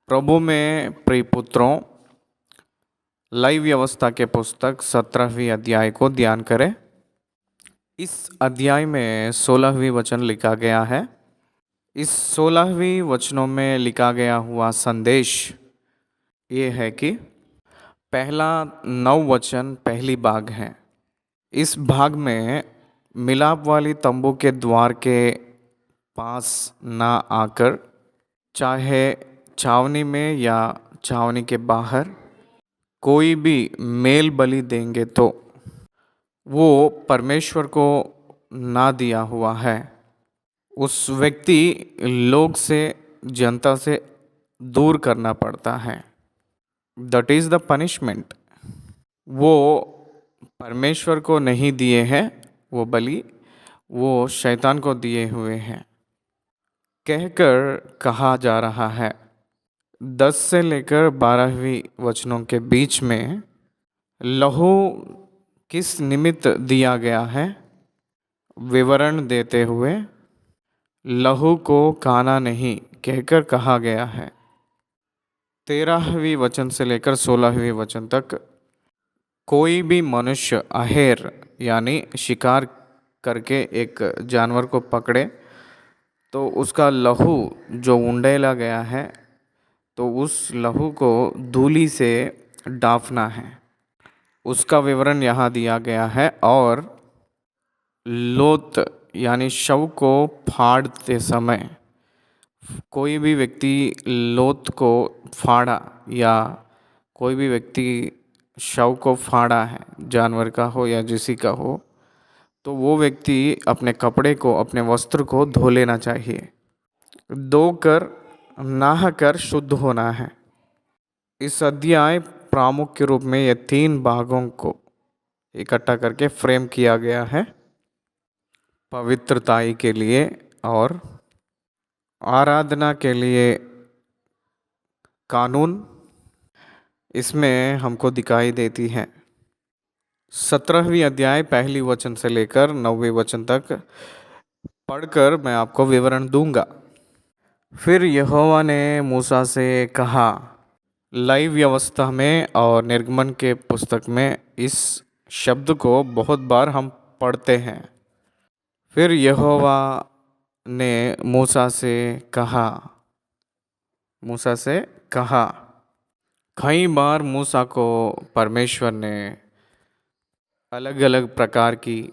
प्रभु में प्रिय पुत्रों, लाइव व्यवस्था के पुस्तक 17वीं अध्याय को ध्यान करें। इस अध्याय में 16वीं वचन लिखा गया है। इस 16वीं वचनों में लिखा गया हुआ संदेश ये है कि पहला 9 वचन पहली भाग है। इस भाग में मिलाप वाली तंबू के द्वार के पास ना आकर, चाहे छावनी में या छावनी के बाहर कोई भी मेल बलि देंगे तो वो परमेश्वर को ना दिया हुआ है। उस व्यक्ति लोग से, जनता से दूर करना पड़ता है। That is the punishment. वो परमेश्वर को नहीं दिए हैं वो बलि, वो शैतान को दिए हुए हैं कहकर कहा जा रहा है। 10 से लेकर 12वीं वचनों के बीच में लहू किस निमित्त दिया गया है विवरण देते हुए लहू को खाना नहीं कहकर कहा गया है। 13वीं वचन से लेकर 16वीं वचन तक कोई भी मनुष्य अहेर यानी शिकार करके एक जानवर को पकड़े तो उसका लहू जो उंडेला गया है तो उस लहू को धूली से डाफना है, उसका विवरण यहाँ दिया गया है। और लोथ यानी शव को फाड़ते समय कोई भी व्यक्ति लोथ को फाड़ा या कोई भी व्यक्ति शव को फाड़ा है, जानवर का हो या किसी का हो, तो वो व्यक्ति अपने कपड़े को, अपने वस्त्र को धो लेना चाहिए। धोकर नहाकर शुद्ध होना है। इस अध्याय प्रामुख्य रूप में ये 3 भागों को इकट्ठा करके फ्रेम किया गया है। पवित्रताई के लिए और आराधना के लिए कानून इसमें हमको दिखाई देती है। 17वीं अध्याय पहली वचन से लेकर 9वें वचन तक पढ़कर मैं आपको विवरण दूंगा। फिर यहोवा ने मूसा से कहा, लाइव व्यवस्था में और निर्गमन के पुस्तक में इस शब्द को बहुत बार हम पढ़ते हैं। फिर यहोवा ने मूसा से कहा। कई बार मूसा को परमेश्वर ने अलग अलग प्रकार की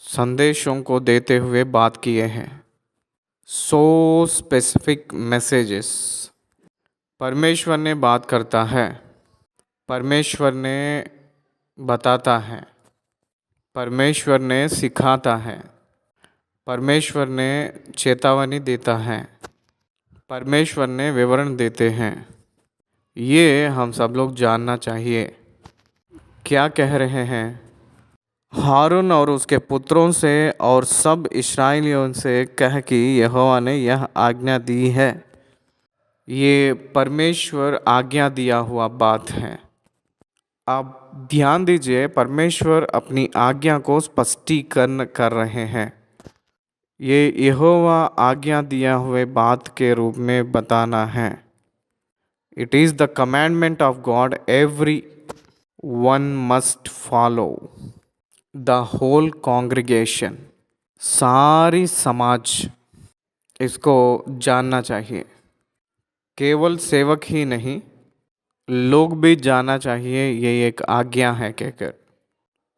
संदेशों को देते हुए बात किए हैं। सो स्पेसिफिक मैसेजेस परमेश्वर ने बात करता है, परमेश्वर ने बताता है, परमेश्वर ने सिखाता है, परमेश्वर ने चेतावनी देता है, परमेश्वर ने विवरण देते हैं। ये हम सब लोग जानना चाहिए। क्या कह रहे हैं? हारून और उसके पुत्रों से और सब इस्राएलियों से कह कि यहोवा ने यह आज्ञा दी है। ये परमेश्वर आज्ञा दिया हुआ बात है। आप ध्यान दीजिए, परमेश्वर अपनी आज्ञा को स्पष्टीकरण कर रहे हैं। ये यहोवा आज्ञा दिया हुए बात के रूप में बताना है। It is the commandment of God every one must follow. The whole congregation, सारी समाज इसको जानना चाहिए। केवल सेवक ही नहीं, लोग भी जानना चाहिए ये एक आज्ञा है कहकर।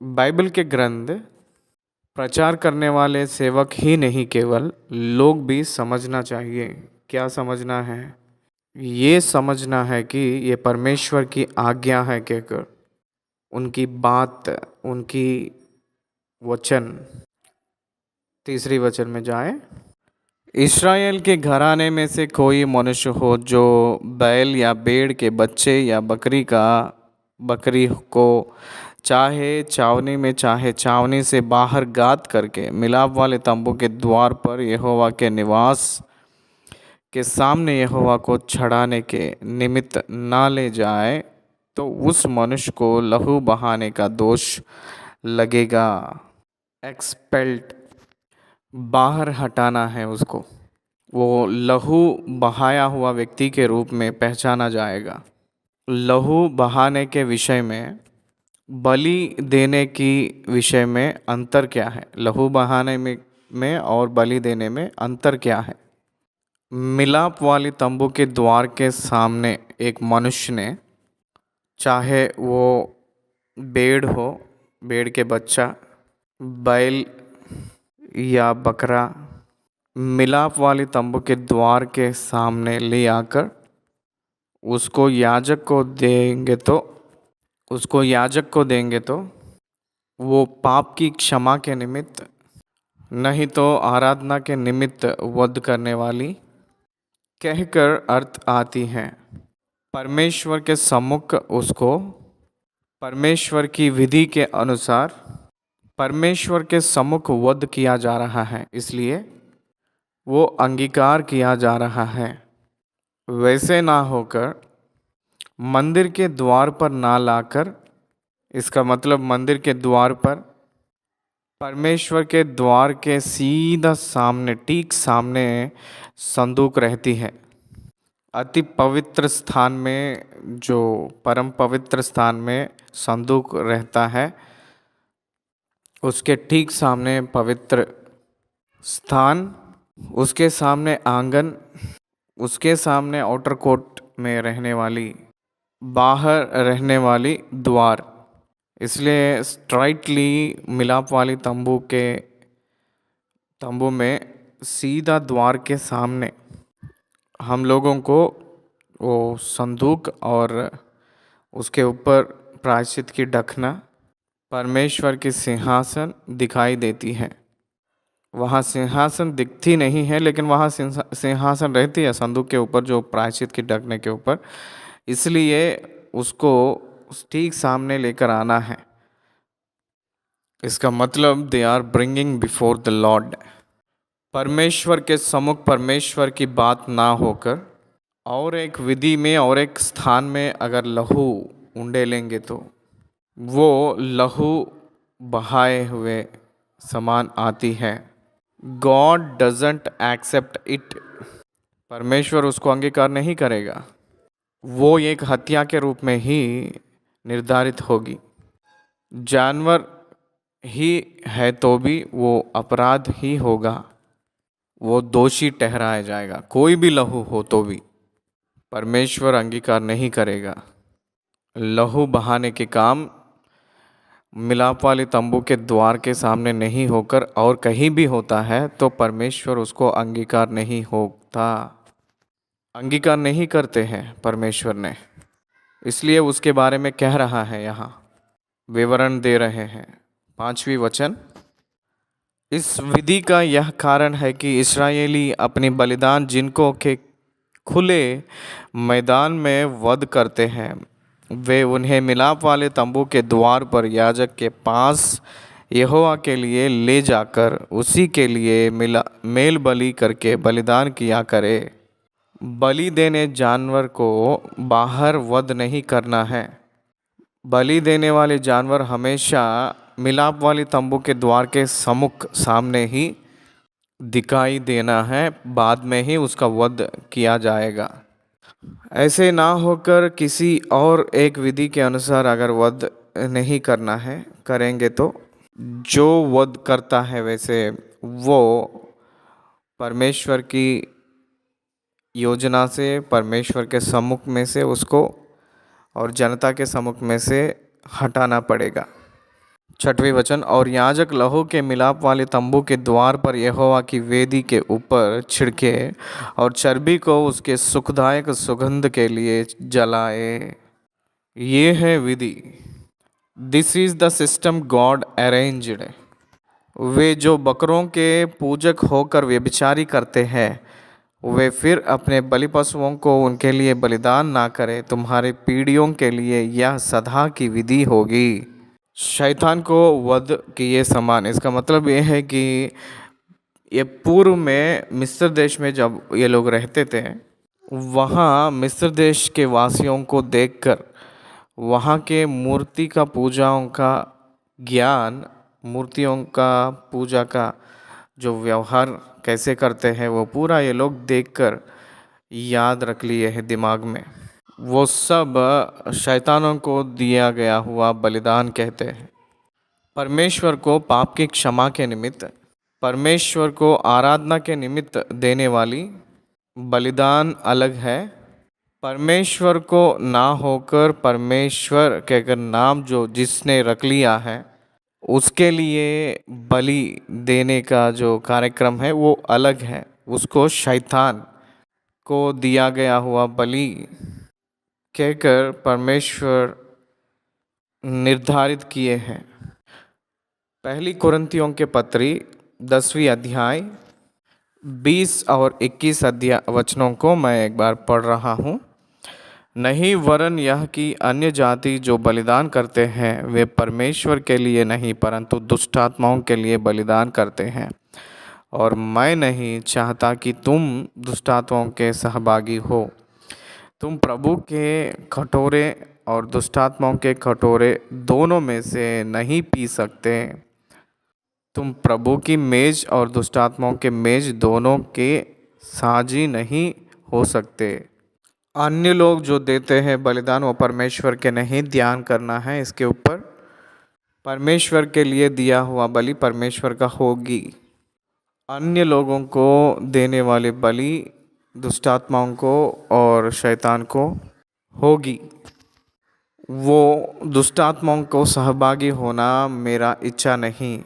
बाइबल के ग्रंथ प्रचार करने वाले सेवक ही नहीं, केवल लोग भी समझना चाहिए। क्या समझना है? ये समझना है कि ये परमेश्वर की आज्ञा है कहकर उनकी बात, उनकी वचन। 3री वचन में जाए। इस्राएल के घराने में से कोई मनुष्य हो जो बैल या भेड़ के बच्चे या बकरी को चाहे छावनी में चाहे छावनी से बाहर गाद करके मिलाप वाले तंबू के द्वार पर यहोवा के निवास के सामने यहोवा को छड़ाने के निमित्त ना ले जाए तो उस मनुष्य को लहू बहाने का दोष लगेगा। एक्सपेल्ड, बाहर हटाना है उसको। वो लहू बहाया हुआ व्यक्ति के रूप में पहचाना जाएगा। लहू बहाने के विषय में बलि देने की विषय में अंतर क्या है? लहू बहाने में और बलि देने में अंतर क्या है? मिलाप वाली तंबू के द्वार के सामने एक मनुष्य ने, चाहे वो भेड़ हो, भेड़ के बच्चा, बैल या बकरा, मिलाप वाली तंबू के द्वार के सामने ले आकर उसको याजक को देंगे तो वो पाप की क्षमा के निमित्त, नहीं तो आराधना के निमित्त वध करने वाली कहकर अर्थ आती हैं। परमेश्वर के सम्मुख उसको परमेश्वर की विधि के अनुसार परमेश्वर के सम्मुख वध किया जा रहा है, इसलिए वो अंगीकार किया जा रहा है। वैसे ना होकर मंदिर के द्वार पर ना लाकर, इसका मतलब मंदिर के द्वार पर, परमेश्वर के द्वार के सीधा सामने, ठीक सामने संदूक रहती है। अति पवित्र स्थान में, जो परम पवित्र स्थान में संदूक रहता है, उसके ठीक सामने पवित्र स्थान, उसके सामने आंगन, उसके आउटर कोर्ट में रहने वाली, बाहर रहने वाली द्वार। इसलिए स्ट्राइटली मिलाप वाली तंबू में सीधा द्वार के सामने हम लोगों को वो संदूक और उसके ऊपर प्रायश्चित की ढकना, परमेश्वर की सिंहासन दिखाई देती है। वहाँ सिंहासन दिखती नहीं है, लेकिन वहाँ सिंहासन रहती है संदूक के ऊपर, जो प्रायश्चित की ढकने के ऊपर। इसलिए उसको ठीक सामने लेकर आना है। इसका मतलब they are bringing before the Lord. परमेश्वर के सम्मुख परमेश्वर की बात ना होकर और एक विधि में और एक स्थान में अगर लहू उंडेलेंगे तो वो लहू बहाए हुए समान आती है। God doesn't accept it. परमेश्वर उसको अंगीकार नहीं करेगा। वो एक हत्या के रूप में ही निर्धारित होगी। जानवर ही है तो भी वो अपराध ही होगा, वो दोषी ठहराया जाएगा। कोई भी लहू हो तो भी परमेश्वर अंगीकार नहीं करेगा। लहू बहाने के काम मिलाप वाले तंबू के द्वार के सामने नहीं होकर और कहीं भी होता है तो परमेश्वर उसको अंगीकार नहीं होता, अंगीकार नहीं करते हैं परमेश्वर ने। इसलिए उसके बारे में कह रहा है, यहाँ विवरण दे रहे हैं। 5वीं वचन, इस विधि का यह कारण है कि इस्राएली अपनी बलिदान जिनको के खुले मैदान में वध करते हैं, वे उन्हें मिलाप वाले तंबू के द्वार पर याजक के पास यहोवा के लिए ले जाकर उसी के लिए मेल बलि करके बलिदान किया करे। बलि देने जानवर को बाहर वध नहीं करना है। बलि देने वाले जानवर हमेशा मिलाप वाली तंबू के द्वार के सम्मुख सामने ही दिखाई देना है, बाद में ही उसका वध किया जाएगा। ऐसे ना होकर किसी और एक विधि के अनुसार अगर वध नहीं करना है, करेंगे तो जो वध करता है वैसे वो परमेश्वर की योजना से, परमेश्वर के सम्मुख में से उसको और जनता के सम्मुख में से हटाना पड़ेगा। 6वें वचन, और याजक लहू के मिलाप वाले तंबू के द्वार पर यहोवा की वेदी के ऊपर छिड़के और चर्बी को उसके सुखदायक सुगंध के लिए जलाए। ये है विधि। This is the system God arranged. वे जो बकरों के पूजक होकर व्यभिचारी करते हैं, वे फिर अपने बलि पशुओं को उनके लिए बलिदान ना करें। तुम्हारे पीढ़ियों के लिए यह सदा की विधि होगी। शैतान को वध किए समान। इसका मतलब ये है कि ये पूर्व में मिस्र देश में जब ये लोग रहते थे, वहाँ मिस्र देश के वासियों को देखकर वहाँ के मूर्ति का पूजाओं का ज्ञान, मूर्तियों का पूजा का जो व्यवहार कैसे करते हैं वो पूरा ये लोग देखकर याद रख लिए हैं दिमाग में। वो सब शैतानों को दिया गया हुआ बलिदान कहते हैं। परमेश्वर को पाप की क्षमा के निमित्त, परमेश्वर को आराधना के निमित्त देने वाली बलिदान अलग है। परमेश्वर को ना होकर परमेश्वर कहकर नाम जो जिसने रख लिया है उसके लिए बलि देने का जो कार्यक्रम है वो अलग है। उसको शैतान को दिया गया हुआ बलि कहकर परमेश्वर निर्धारित किए हैं। पहली कुरिन्थियों के पत्री 10वीं अध्याय 20 और 21 अध्याय वचनों को मैं एक बार पढ़ रहा हूँ। नहीं वरन यह कि अन्य जाति जो बलिदान करते हैं वे परमेश्वर के लिए नहीं परंतु दुष्टात्माओं के लिए बलिदान करते हैं। और मैं नहीं चाहता कि तुम दुष्टात्माओं के सहभागी हो। तुम प्रभु के कटोरे और दुष्टात्माओं के कटोरे दोनों में से नहीं पी सकते। तुम प्रभु की मेज और दुष्टात्माओं के मेज दोनों के साझी नहीं हो सकते। अन्य लोग जो देते हैं बलिदान वो परमेश्वर के नहीं, ध्यान करना है इसके ऊपर। परमेश्वर के लिए दिया हुआ बलि परमेश्वर का होगी। अन्य लोगों को देने वाले बलि दुष्टात्माओं को और शैतान को होगी। वो दुष्टात्माओं को सहभागी होना मेरा इच्छा नहीं।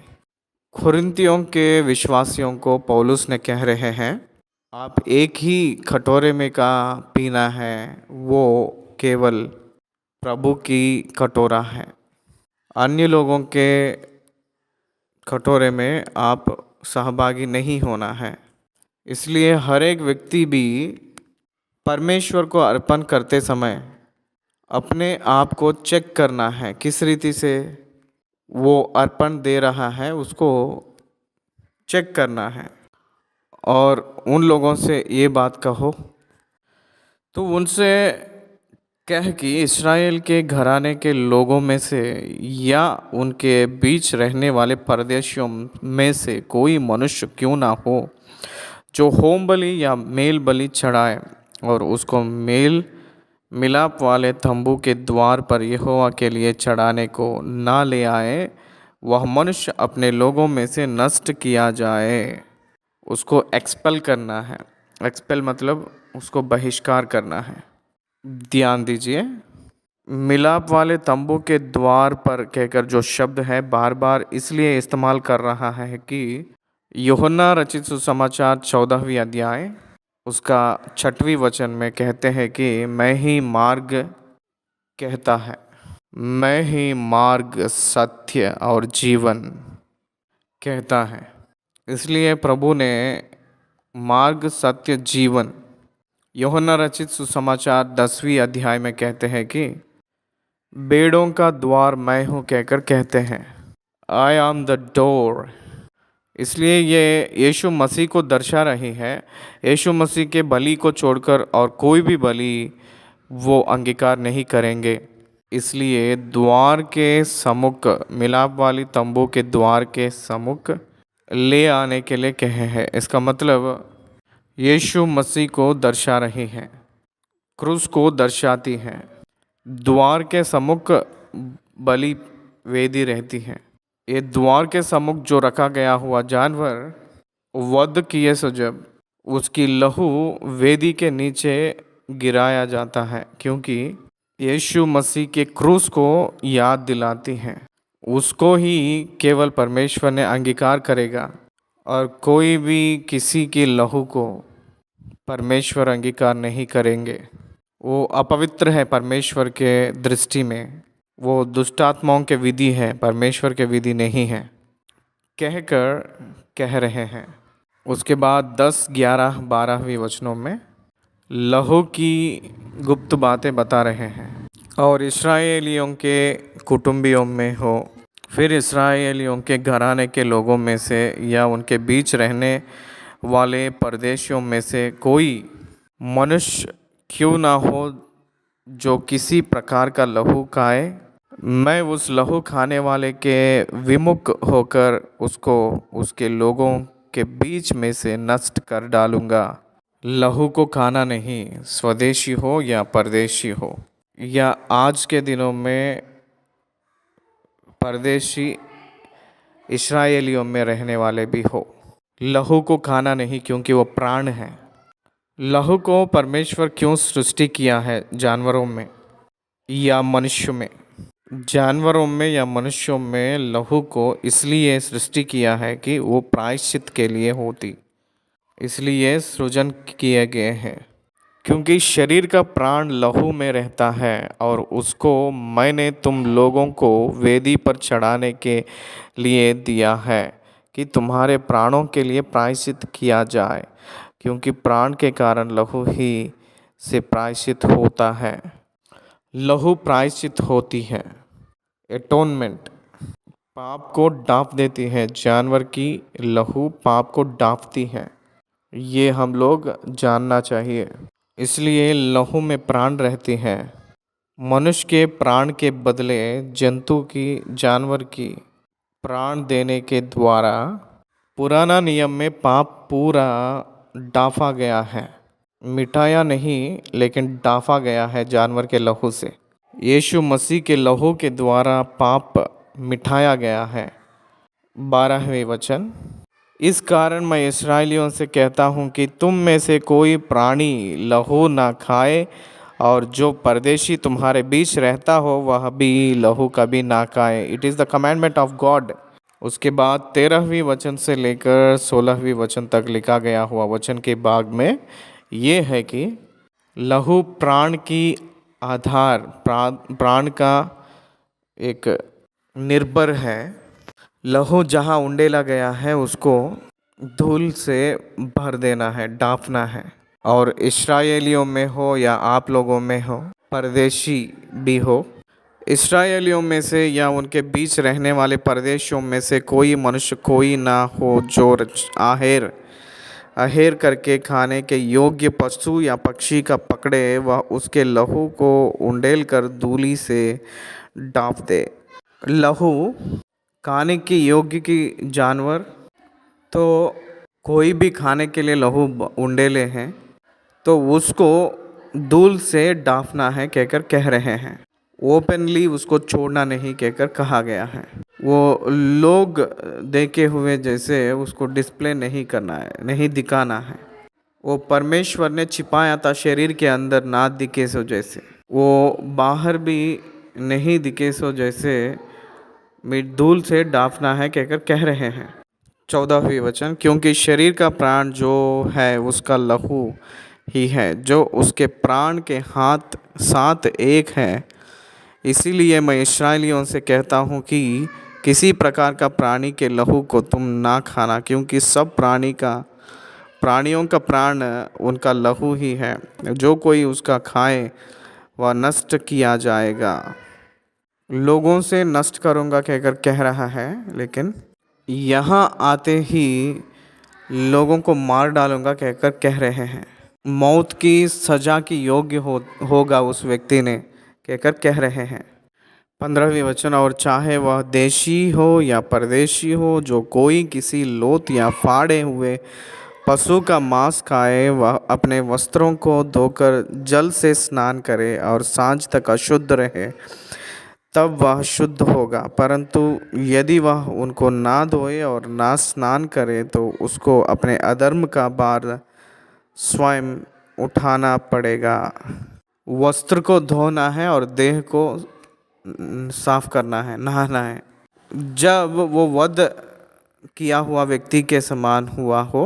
कुरिन्थियों के विश्वासियों को पौलुस ने कह रहे हैं आप एक ही कटोरे में का पीना है, वो केवल प्रभु की कटोरा है। अन्य लोगों के कटोरे में आप सहभागी नहीं होना है। इसलिए हर एक व्यक्ति भी परमेश्वर को अर्पण करते समय अपने आप को चेक करना है किस रीति से वो अर्पण दे रहा है, उसको चेक करना है। और उन लोगों से ये बात कहो तो उनसे कह कि इस्राएल के घराने के लोगों में से या उनके बीच रहने वाले परदेशियों में से कोई मनुष्य क्यों ना हो जो होम बलि या मेल बलि चढ़ाए और उसको मेल मिलाप वाले तंबू के द्वार पर यहोवा के लिए चढ़ाने को ना ले आए, वह मनुष्य अपने लोगों में से नष्ट किया जाए। उसको एक्सपेल करना है। एक्सपेल मतलब उसको बहिष्कार करना है। ध्यान दीजिए, मिलाप वाले तंबू के द्वार पर कहकर जो शब्द है बार बार इसलिए इस्तेमाल कर रहा है कि यूहन्ना रचित सुसमाचार 14वीं अध्याय उसका 6वें वचन में कहते हैं कि मैं ही मार्ग कहता है, मैं ही मार्ग सत्य और जीवन कहता है। इसलिए प्रभु ने मार्ग सत्य जीवन यूहन्ना रचित सुसमाचार 10वीं अध्याय में कहते हैं कि भेड़ों का द्वार मैं हूँ कहकर कहते हैं, आई एम द डोर। इसलिए ये यीशु मसीह को दर्शा रही है। यीशु मसीह के बलि को छोड़कर और कोई भी बलि वो अंगीकार नहीं करेंगे। इसलिए द्वार के सम्मुख, मिलाप वाली तंबू के द्वार के सम्मुख ले आने के लिए कहे हैं। इसका मतलब यीशु मसीह को दर्शा रही है, क्रूस को दर्शाती है। द्वार के सम्मुख बलि वेदी रहती है। ये द्वार के सम्मुख जो रखा गया हुआ जानवर वध किए सो जब उसकी लहू वेदी के नीचे गिराया जाता है, क्योंकि यीशु मसीह के क्रूस को याद दिलाती है। उसको ही केवल परमेश्वर ने अंगीकार करेगा और कोई भी किसी की लहू को परमेश्वर अंगीकार नहीं करेंगे। वो अपवित्र है परमेश्वर के दृष्टि में। वो दुष्टात्माओं के विधि है, परमेश्वर के विधि नहीं है कहकर कह रहे हैं। उसके बाद 10, 11, 12वीं वचनों में लहू की गुप्त बातें बता रहे हैं। और इस्राएलियों के कुटुंबियों में हो, फिर इस्राएलियों के घराने के लोगों में से या उनके बीच रहने वाले परदेशियों में से कोई मनुष्य क्यों ना हो जो किसी प्रकार का लहू खाए, मैं उस लहू खाने वाले के विमुख होकर उसको उसके लोगों के बीच में से नष्ट कर डालूंगा। लहू को खाना नहीं, स्वदेशी हो या परदेशी हो, या आज के दिनों में परदेशी इस्राएलियों में रहने वाले भी हो, लहू को खाना नहीं क्योंकि वो प्राण है। लहू को परमेश्वर क्यों सृष्टि किया है जानवरों में या मनुष्य में? जानवरों में या मनुष्यों में लहू को इसलिए सृष्टि किया है कि वो प्रायश्चित के लिए होती, इसलिए सृजन किए गए हैं। क्योंकि शरीर का प्राण लहू में रहता है और उसको मैंने तुम लोगों को वेदी पर चढ़ाने के लिए दिया है कि तुम्हारे प्राणों के लिए प्रायश्चित किया जाए, क्योंकि प्राण के कारण लहू ही से प्रायश्चित होता है। लहू प्रायश्चित होती है, एटोनमेंट, पाप को ढाँप देती है। जानवर की लहू पाप को ढाँपती है, ये हम लोग जानना चाहिए। इसलिए लहू में प्राण रहती है। मनुष्य के प्राण के बदले जंतु की, जानवर की प्राण देने के द्वारा पुराना नियम में पाप पूरा ढाँपा गया है। मिटाया नहीं लेकिन ढाँपा गया है जानवर के लहू से। यीशु मसीह के लहू के द्वारा पाप मिटाया गया है। 12वें वचन, इस कारण मैं इस्राएलियों से कहता हूँ कि तुम में से कोई प्राणी लहू ना खाए, और जो परदेशी तुम्हारे बीच रहता हो वह भी लहू कभी ना खाए। It is the commandment of God. उसके बाद 13वीं वचन से लेकर 16वीं वचन तक लिखा गया हुआ वचन के भाग में ये है कि लहू प्राण की आधार, प्राण का एक निर्भर है। लहू जहाँ उंडेला गया है उसको धूल से भर देना है, ढाँपना है। और इस्राएलियों में हो या आप लोगों में हो, परदेशी भी हो, इस्राएलियों में से या उनके बीच रहने वाले परदेशियों में से कोई मनुष्य कोई ना हो जो आहेर करके खाने के योग्य पशु या पक्षी का पकड़े, वह उसके लहू को उंडेल कर धूली से ढाँप दे। लहू खाने के योग्य की जानवर तो कोई भी खाने के लिए लहू उंडेले हैं तो उसको धूल से ढाँपना है कहकर कह रहे हैं। ओपनली उसको छोड़ना नहीं कहकर कहा गया है। वो लोग देखे हुए जैसे उसको डिस्प्ले नहीं करना है, नहीं दिखाना है। वो परमेश्वर ने छिपाया था शरीर के अंदर, ना दिखे सो जैसे, वो बाहर भी नहीं दिखे सो जैसे धूल से ढाँपना है कहकर कह रहे हैं। 14वें वचन, क्योंकि शरीर का प्राण जो है उसका लहू ही है, जो उसके प्राण के हाथ साथ एक है। इसीलिए मैं इस्राएलियों से कहता हूँ कि किसी प्रकार का प्राणी के लहू को तुम ना खाना, क्योंकि सब प्राणियों का प्राण उनका लहू ही है। जो कोई उसका खाए वह नष्ट किया जाएगा। लोगों से नष्ट करूँगा कहकर कह रहा है, लेकिन यहाँ आते ही लोगों को मार डालूँगा कहकर कह रहे हैं। मौत की सज़ा की योग्य होगा उस व्यक्ति ने कहकर कह रहे हैं। 15वें वचन, और चाहे वह देशी हो या परदेशी हो, जो कोई किसी लोथ या फाड़े हुए पशु का मांस खाए, वह अपने वस्त्रों को धोकर जल से स्नान करे और सांझ तक अशुद्ध रहे, तब वह शुद्ध होगा। परंतु यदि वह उनको ना धोए और ना स्नान करे तो उसको अपने अधर्म का भार स्वयं उठाना पड़ेगा। वस्त्र को धोना है और देह को साफ करना है, नहाना है। जब वो वध किया हुआ व्यक्ति के समान हुआ हो,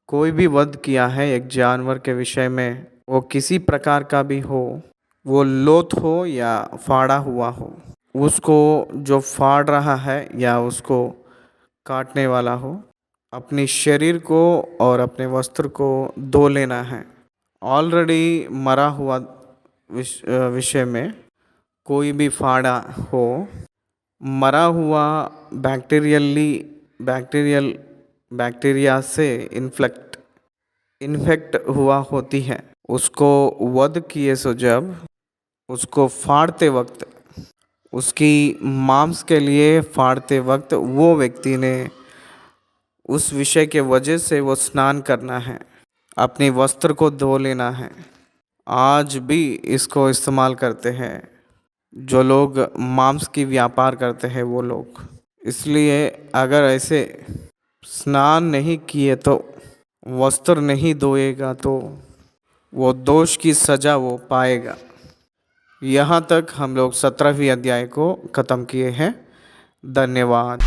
कोई भी वध किया है एक जानवर के विषय में, वो किसी प्रकार का भी हो, वो लोथ हो या फाड़ा हुआ हो, उसको जो फाड़ रहा है या उसको काटने वाला हो, अपनी शरीर को और अपने वस्त्र को धो लेना है। ऑलरेडी मरा हुआ विषय में कोई भी फाड़ा हो, मरा हुआ बैक्टीरिया से इन्फेक्ट हुआ होती है, उसको वध किए सो जब उसको फाड़ते वक्त, उसकी मांस के लिए फाड़ते वक्त वो व्यक्ति ने उस विषय के वजह से वो स्नान करना है, अपनी वस्त्र को धो लेना है। आज भी इसको इस्तेमाल करते हैं जो लोग मांस की व्यापार करते हैं वो लोग। इसलिए अगर ऐसे स्नान नहीं किए तो वस्त्र नहीं धोएगा तो वो दोष की सज़ा वो पाएगा। यहाँ तक हम लोग 17वीं अध्याय को ख़त्म किए हैं। धन्यवाद।